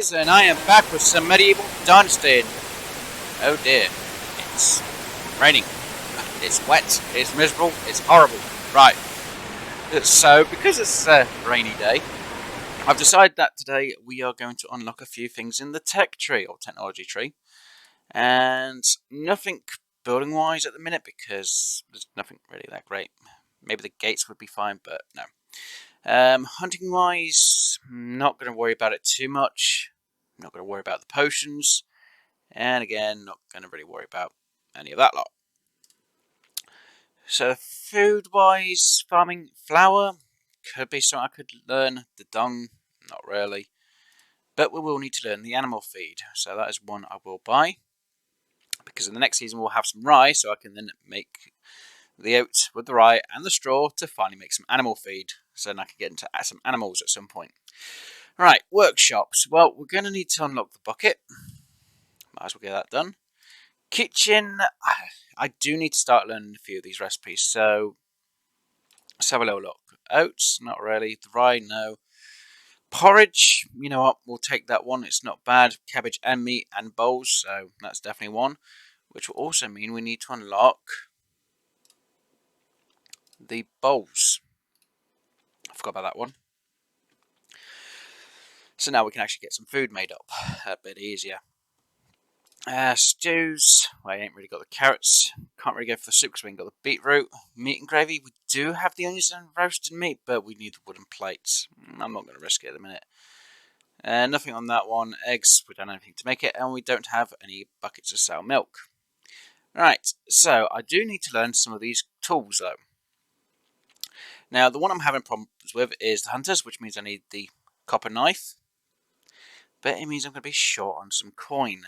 guys, and I am back with some medieval Dynasty. Oh dear, it's raining, it's wet, it's miserable, it's horrible. Right, so because it's a rainy day, I've decided that today we are going to unlock a few things in the tech tree, or technology tree. And nothing building wise at the minute because there's nothing really that great. Maybe the gates would be fine, but no. Hunting wise, not going to worry about it too much. Not going to worry about the potions. And again, not going to really worry about any of that lot. So food wise, farming flour could be something I could learn. The dung, not really. But we will need to learn the animal feed. So that is one I will buy. Because in the next season we'll have some rye, so I can then make the oats with the rye and the straw to finally make some animal feed. So then I can get into some animals at some point. Right, workshops. Well, we're going to need to unlock the bucket. Might as well get that done. Kitchen. I do need to start learning a few of these recipes, so let's have a little look. Oats, not really. The rye, no. Porridge, you know what, we'll take that one. It's not bad. Cabbage and meat and bowls, so that's definitely one. Which will also mean we need to unlock the bowls. I forgot about that one. So now we can actually get some food made up a bit easier. Stews. Well, I ain't really got the carrots. Can't really go for the soup because we ain't got the beetroot. Meat and gravy. We do have the onions and roasted meat, but we need the wooden plates. I'm not going to risk it at the minute. Nothing on that one. Eggs. We don't have anything to make it, and we don't have any buckets of sour milk. Right, so I do need to learn some of these tools though. Now, the one I'm having problems with is the hunters, which means I need the copper knife. But it means I'm going to be short on some coin.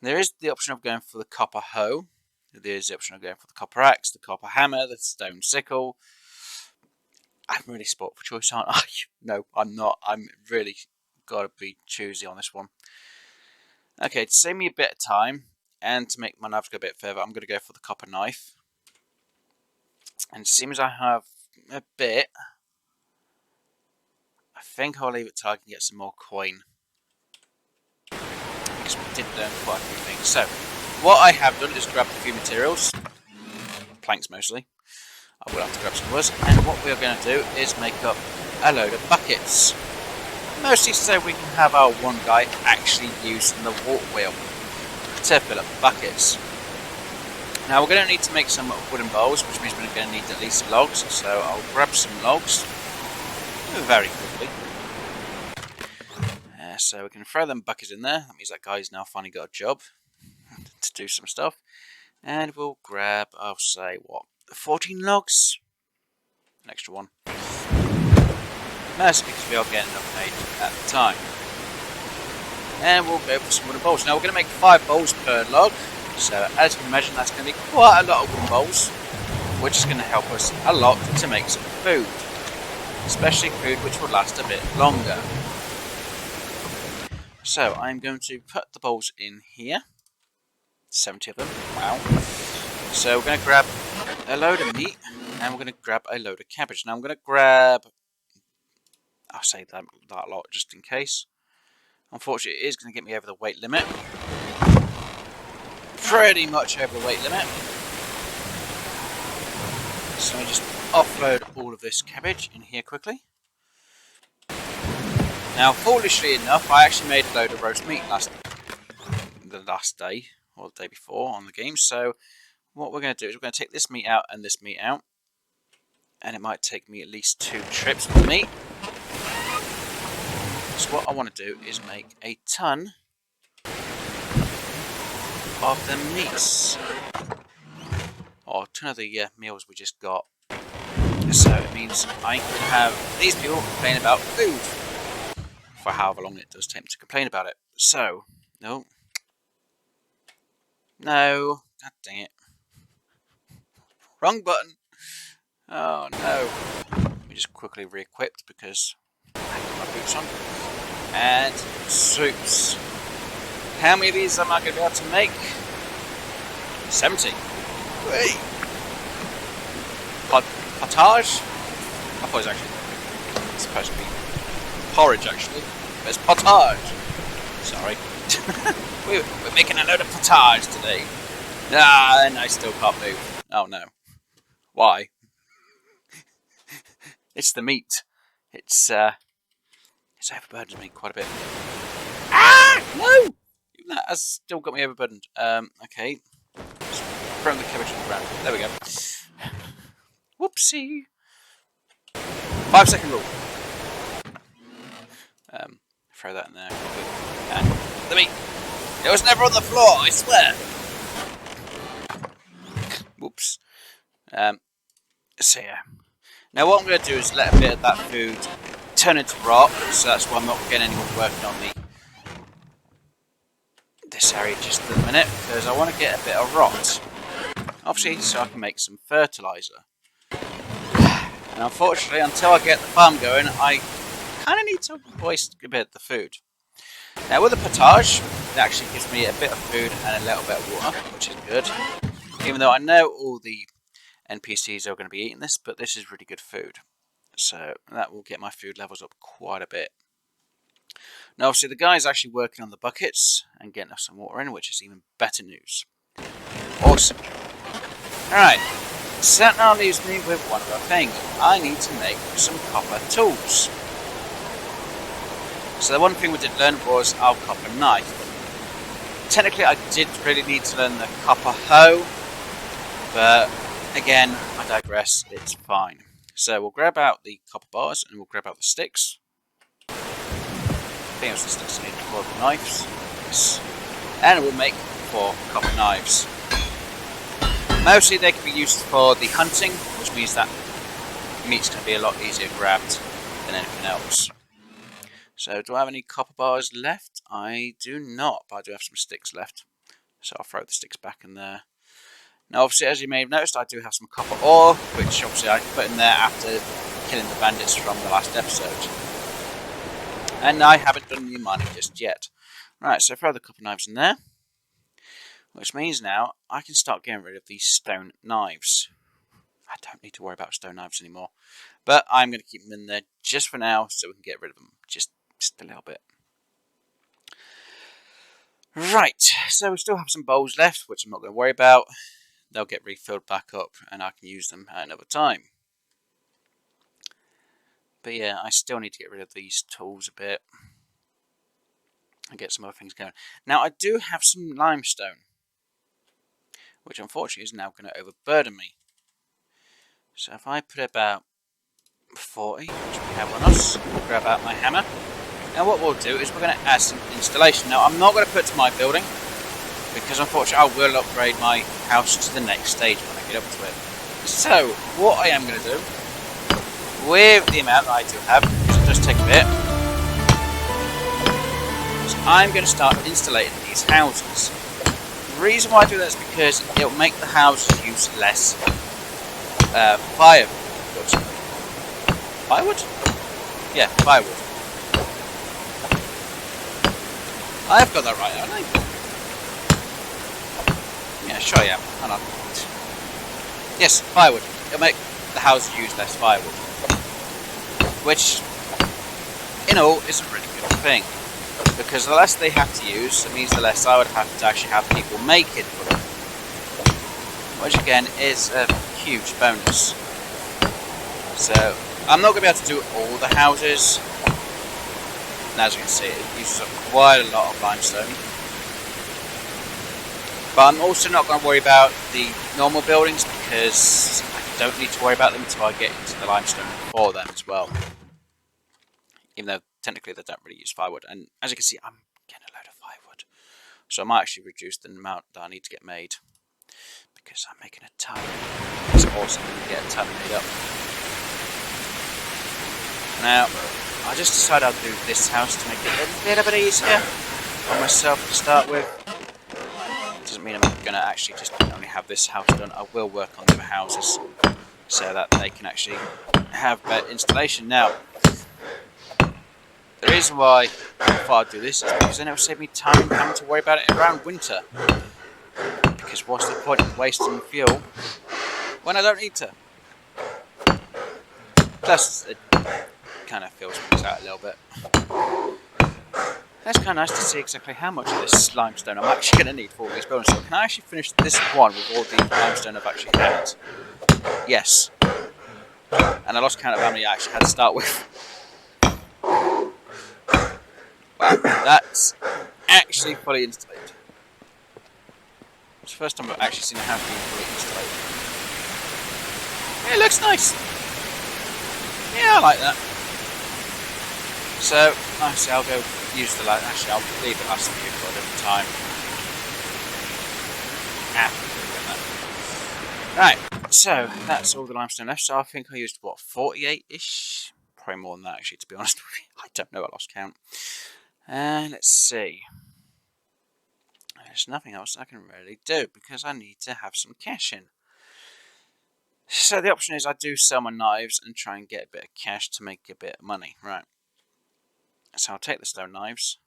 There is the option of going for the copper hoe. There is the option of going for the copper axe, the copper hammer, the stone sickle. I'm really sport for choice, aren't I? No, I'm not. I'm really got to be choosy on this one. Okay, to save me a bit of time and to make my knives go a bit further, I'm going to go for the copper knife. And it seems I have a bit. I think I'll leave it till I can get some more coin. Because we did learn quite a few things. So, what I have done is grab a few materials. Planks mostly. I will have to grab some others. And what we are going to do is make up a load of buckets. Mostly so we can have our one guy actually using the water wheel to fill up the buckets. Now we're going to need to make some wooden bowls, which means we're going to need at least logs. So I'll grab some logs very quickly. So we can throw them buckets in there. That means that guy's now finally got a job to do some stuff. And we'll grab, I'll say, what, 14 logs? An extra one. Mostly because we are getting enough made at the time. And we'll go for some wooden bowls. Now we're going to make 5 bowls per log. So as you can imagine, that's going to be quite a lot of wooden bowls. Which is going to help us a lot to make some food. Especially food which will last a bit longer. So I'm going to put the bowls in here. 70 of them. Wow. So we're going to grab a load of meat. And we're going to grab a load of cabbage. Now I'm going to grab... I'll say that lot just in case. Unfortunately, it is going to get me over the weight limit. Pretty much over the weight limit. So I just offload all of this cabbage in here quickly. Now, foolishly enough, I actually made a load of roast meat the last day, or the day before on the game. So what we're going to do is we're going to take this meat out and this meat out. And it might take me at least 2 trips with meat. So what I want to do is make a ton of the meats. Or a ton of the meals we just got. So it means I can have these people complain about food. For however long it does take them to complain about it. So, no. No. God dang it. Wrong button. Oh no. Let me just quickly re-equipped because I have my boots on. And soups. How many of these am I going to be able to make? 70. Wait. Potage? I thought it was actually supposed to be porridge actually. But it's potage. Sorry. We're making a load of potage today. Ah, and I still can't move. Oh no. Why? It's the meat. It's overburdened me quite a bit. Ah! No! Even that has still got me overburdened. Okay. Throw the cabbage on the ground. There we go. Whoopsie. 5-second rule. Throw that in there. And the meat. It was never on the floor, I swear. Whoops. So yeah. Now what I'm going to do is let a bit of that food turn into rock. So that's why I'm not getting anyone working on this area just at the minute, because I want to get a bit of rot. Obviously, so I can make some fertilizer. And unfortunately, until I get the farm going, I kind of need to waste a bit of the food. Now with the potage, it actually gives me a bit of food and a little bit of water, which is good. Even though I know all the NPCs are going to be eating this, but this is really good food. So that will get my food levels up quite a bit. Now obviously the guy's actually working on the buckets and getting us some water in, which is even better news. Awesome. Alright, so that now leaves me with one other thing. I need to make some copper tools. So the one thing we did learn was our copper knife. Technically I did really need to learn the copper hoe, but again, I digress, it's fine. So we'll grab out the copper bars and we'll grab out the sticks. I think it was the sticks I needed for the knives. Yes. And we'll make 4 copper knives. Mostly they can be used for the hunting, which means that meat's going to be a lot easier grabbed than anything else. So do I have any copper bars left? I do not, but I do have some sticks left. So I'll throw the sticks back in there. Now obviously, as you may have noticed, I do have some copper ore, which obviously I put in there after killing the bandits from the last episode. And I haven't done any mining just yet. Right, so throw the copper knives in there. Which means now I can start getting rid of these stone knives. I don't need to worry about stone knives anymore. But I'm going to keep them in there just for now so we can get rid of them just a little bit. Right, so we still have some bowls left, which I'm not going to worry about. They'll get refilled back up and I can use them at another time. But yeah, I still need to get rid of these tools a bit and get some other things going. Now I do have some limestone, which unfortunately is now going to overburden me. So if I put about 40, which we have on us, we'll grab out my hammer. Now what we'll do is we're going to add some installation. Now I'm not going to put it to my building, because unfortunately I will upgrade my house to the next stage when I get up to it. So what I am going to do, with the amount that I do have, because it does take a bit, is I'm going to start insulating these houses. The reason why I do that is because it will make the houses use less firewood. Firewood? Yeah, firewood. I've got that right, haven't I? Yeah, sure I am. Hang on. Yes, firewood. It'll make the house use less firewood. Which, in all, is a really good thing. Because the less they have to use, it means the less I would have to actually have people make it for them. Which again is a huge bonus. So, I'm not going to be able to do all the houses. And as you can see, it uses up quite a lot of limestone. But I'm also not going to worry about the normal buildings because I don't need to worry about them until I get into the limestone for them as well. Even though technically they don't really use firewood. And as you can see, I'm getting a load of firewood. So I might actually reduce the amount that I need to get made. Because I'm making a ton. It's awesome when you get a ton made up. Now, I just decided I'll do this house to make it a little bit easier on myself to start with. Doesn't mean I'm going to actually just only have this house done. I will work on the other houses so that they can actually have better installation. Now, the reason why I thought I'd do this is because then it will save me time having to worry about it around winter. Because what's the point of wasting fuel when I don't need to? Plus, it kind of fills things out a little bit. That's kind of nice to see exactly how much of this limestone I'm actually going to need for all these bonuses. So can I actually finish this one with all the limestone I've actually had? Yes. And I lost count of how many I actually had to start with. Wow, that's actually fully installed. It's the first time I've actually seen a house being fully installed. It looks nice. Yeah, I like that. So, actually, I'll go use the light. Actually, I'll leave it last few for a different time. Right, so that's all the limestone left. So I think I used, what, 48-ish? Probably more than that, actually, to be honest with you. I don't know, I lost count. And let's see. There's nothing else I can really do because I need to have some cash in. So the option is I do sell my knives and try and get a bit of cash to make a bit of money. Right. So I'll take the stone knives.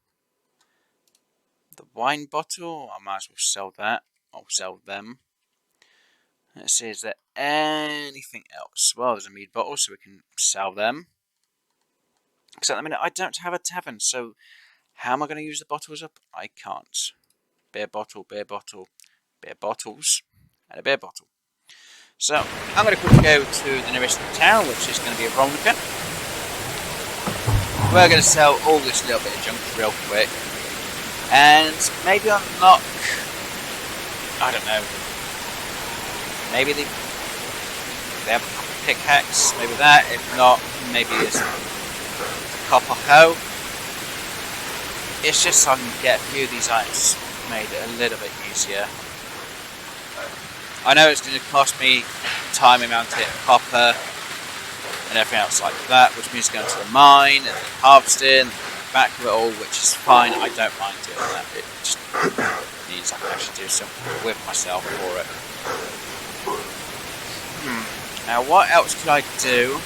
The wine bottle, I might as well sell that. I'll sell them. Let's see, is there anything else? Well, there's a mead bottle, so we can sell them. Because at the minute, I don't have a tavern, so how am I going to use the bottles up? I can't. Beer bottle, beer bottle, beer bottles, and a beer bottle. So, I'm going to quickly go to the nearest town, which is going to be Veronica. We're going to sell all this little bit of junk real quick. And maybe unlock, I don't know, maybe they have a copper pickaxe, maybe that. If not, maybe it's a copper hoe. It's just so I can get a few of these items made a little bit easier. I know it's going to cost me time amount to hit copper and everything else like that, which means going to the mine and harvesting, back of it all, which is fine. I don't mind doing that. It just means I can actually do something with myself for it. Now, what else could I do?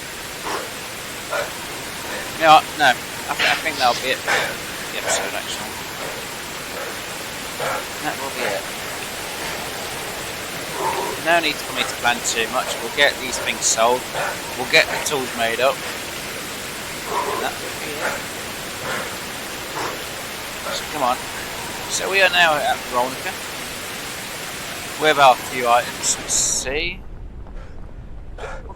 You know what? No, I think that'll be it for the episode, actually. That will be it. No need for me to plan too much. We'll get these things sold. We'll get the tools made up. And that will be it. So come on. So we are now at Veronica. With our few items. Let's see.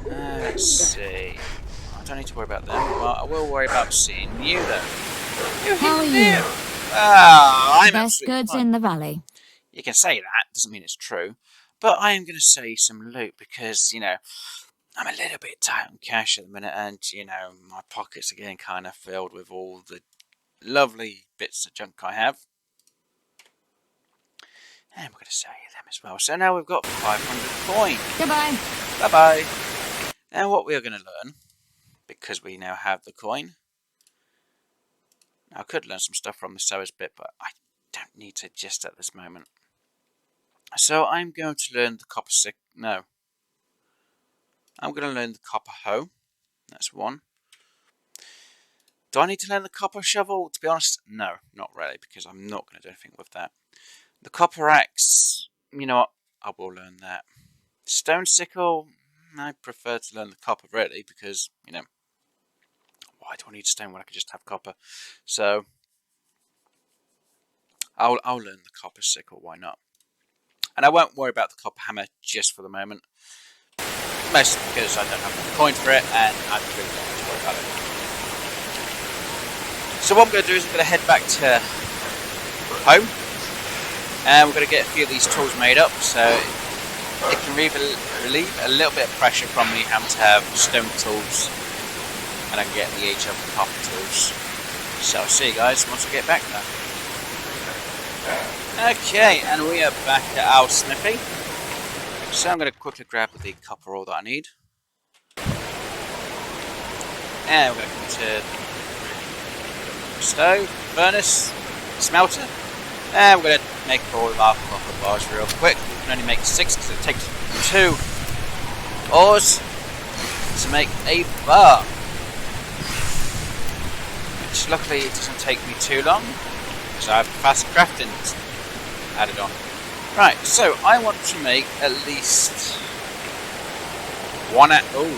Let's see. I don't need to worry about them. Well, I will worry about seeing you though. How are you? Ah, I'm best goods fine. in the valley. You can say that, doesn't mean it's true. But I am going to say some loot because, you know, I'm a little bit tight on cash at the minute and, you know, my pockets are getting kind of filled with all the lovely bits of junk I have. And we're going to sell you them as well. So now we've got 500 coin. Goodbye. Bye-bye. Now what we are going to learn, because we now have the coin. Now I could learn some stuff from the sewers bit, but I don't need to just at this moment. So I'm going to learn the copper no. I'm going to learn the copper hoe. That's one. Do I need to learn the copper shovel? To be honest, no, not really, because I'm not going to do anything with that. The copper axe, you know what? I will learn that. Stone sickle, I prefer to learn the copper really, because, you know, why do I need stone when I can just have copper? So, I'll learn the copper sickle, why not? And I won't worry about the copper hammer just for the moment. Mostly because I don't have the coin for it and I really don't want to worry about it. So what I'm going to do is I'm going to head back to home. And we're going to get a few of these tools made up so it can relieve a little bit of pressure from me having to have stone tools. And I can get the age of the copper tools. So I'll see you guys once I get back there. Okay, and we are back at our smithy. So I'm going to quickly grab the copper ore that I need. And we're going to come to the stove, furnace, smelter. And we're going to make all of our copper bars real quick. We can only make 6 because it takes 2 ores to make a bar. Which luckily it doesn't take me too long. So I have fast crafting added on. Right, so I want to make at least one axe. Oh.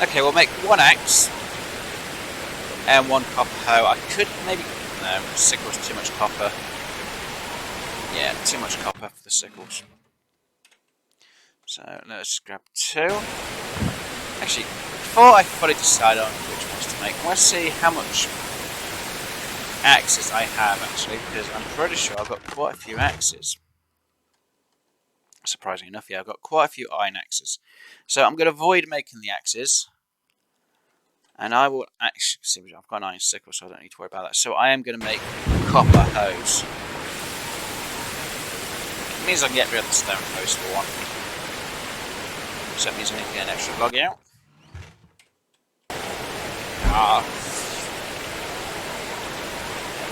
Okay, we'll make one axe. and 1 copper hoe. I could maybe... No, sickle's too much copper. Yeah, too much copper for the sickles. So let's grab 2. Actually, before I fully decide on which ones to make, let's see how much axes I have actually, because I'm pretty sure I've got quite a few axes. Surprisingly enough, yeah, I've got quite a few iron axes. So I'm going to avoid making the axes. And I will actually... See, I've got an iron sickle, so I don't need to worry about that. So I am going to make copper hoes. It means I can get rid of the stone hoes for one. So that means I need to get an extra log out.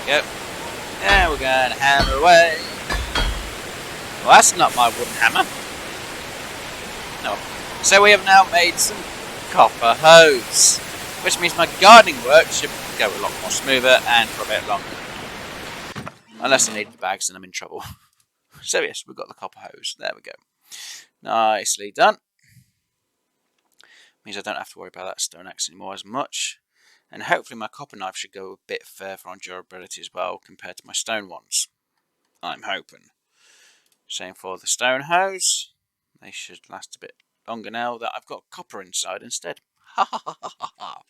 There we go. And we're going to hammer away. Well, that's not my wooden hammer. No. So we have now made some copper hose, which means my gardening work should go a lot more smoother and for a bit longer. Unless I need the bags, then I'm in trouble. So yes, we've got the copper hose. There we go. Nicely done. Means I don't have to worry about that stone axe anymore as much. And hopefully my copper knife should go a bit further on durability as well compared to my stone ones. I'm hoping. Same for the stone hose. They should last a bit longer now that I've got copper inside instead. Ha ha ha ha ha.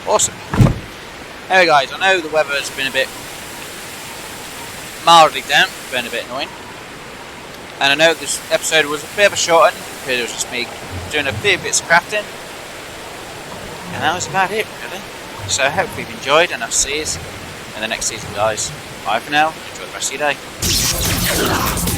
Awesome. Anyway guys, I know the weather's been a bit mildly damp, been a bit annoying. And I know this episode was a bit of a short one, because it was just me doing a few bits of crafting. And that was about it really. So hopefully you've enjoyed, and I'll see you in the next season guys. Bye for now, enjoy the rest of your day.